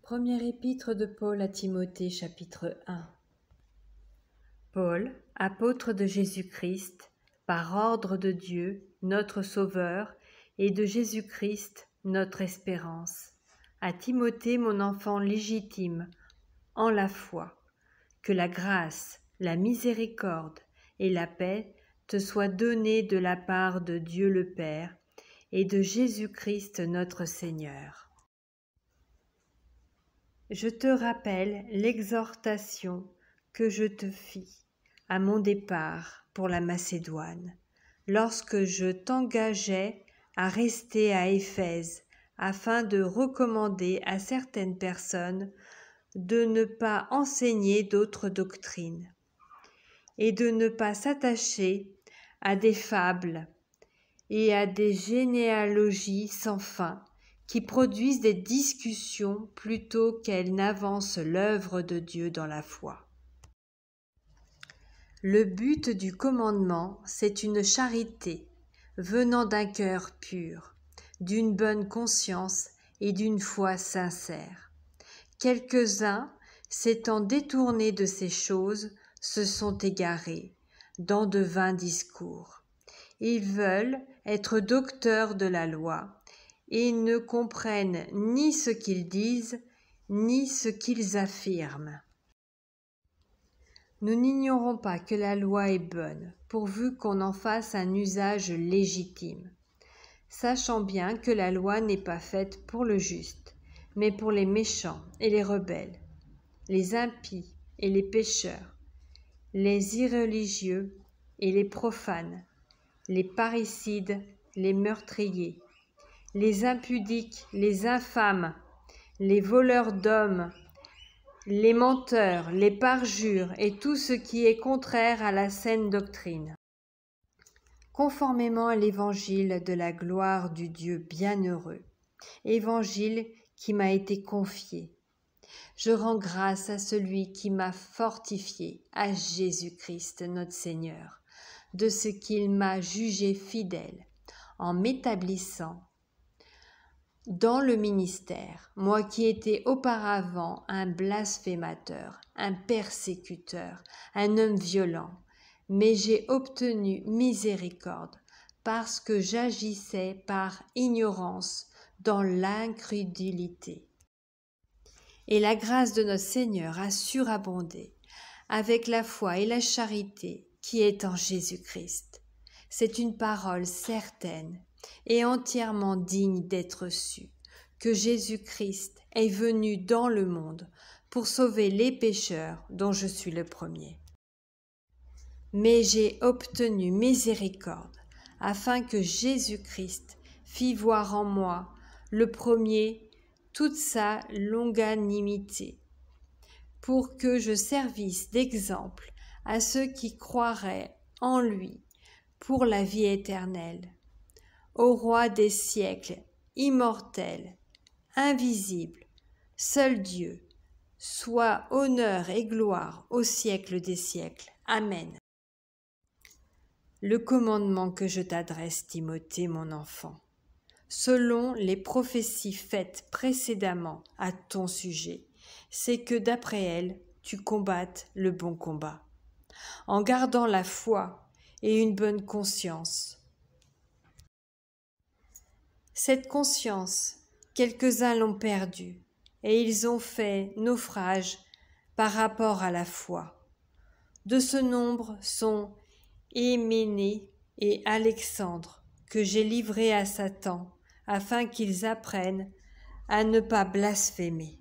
Première épître de Paul à Timothée, chapitre 1. Paul, apôtre de Jésus-Christ, par ordre de Dieu, notre Sauveur, et de Jésus-Christ, notre espérance, à Timothée, mon enfant légitime, en la foi, que la grâce, la miséricorde et la paix te soient données de la part de Dieu le Père et de Jésus-Christ notre Seigneur. Je te rappelle l'exhortation que je te fis à mon départ pour la Macédoine, lorsque je t'engageai à rester à Éphèse, afin de recommander à certaines personnes de ne pas enseigner d'autres doctrines, et de ne pas s'attacher à des fables et à des généalogies sans fin, qui produisent des discussions plutôt qu'elles n'avancent l'œuvre de Dieu dans la foi. Le but du commandement, c'est une charité venant d'un cœur pur, d'une bonne conscience et d'une foi sincère. Quelques-uns, s'étant détournés de ces choses, se sont égarés dans de vains discours. Ils veulent être docteurs de la loi, et ne comprennent ni ce qu'ils disent, ni ce qu'ils affirment. Nous n'ignorons pas que la loi est bonne, pourvu qu'on en fasse un usage légitime, sachant bien que la loi n'est pas faite pour le juste, mais pour les méchants et les rebelles, les impies et les pécheurs, les irréligieux et les profanes, les parricides, les meurtriers, les impudiques, les infâmes, les voleurs d'hommes, les menteurs, les parjures et tout ce qui est contraire à la saine doctrine. Conformément à l'évangile de la gloire du Dieu bienheureux, évangile qui m'a été confié, je rends grâce à celui qui m'a fortifié, à Jésus-Christ notre Seigneur, de ce qu'il m'a jugé fidèle, en m'établissant dans le ministère, moi qui étais auparavant un blasphémateur, un persécuteur, un homme violent, mais j'ai obtenu miséricorde parce que j'agissais par ignorance dans l'incrédulité. Et la grâce de notre Seigneur a surabondé avec la foi et la charité qui est en Jésus-Christ. C'est une parole certaine et entièrement digne d'être su, que Jésus-Christ est venu dans le monde pour sauver les pécheurs dont je suis le premier. Mais j'ai obtenu miséricorde, afin que Jésus-Christ fît voir en moi, le premier, toute sa longanimité, pour que je servisse d'exemple à ceux qui croiraient en lui pour la vie éternelle. Ô Roi des siècles, immortel, invisible, seul Dieu, soit honneur et gloire au siècle des siècles. Amen. Le commandement que je t'adresse, Timothée, mon enfant, selon les prophéties faites précédemment à ton sujet, c'est que d'après elles, tu combattes le bon combat, en gardant la foi et une bonne conscience. Cette conscience, quelques-uns l'ont perdue, et ils ont fait naufrage par rapport à la foi. De ce nombre sont Hyménée et Alexandre, que j'ai livrés à Satan, afin qu'ils apprennent à ne pas blasphémer.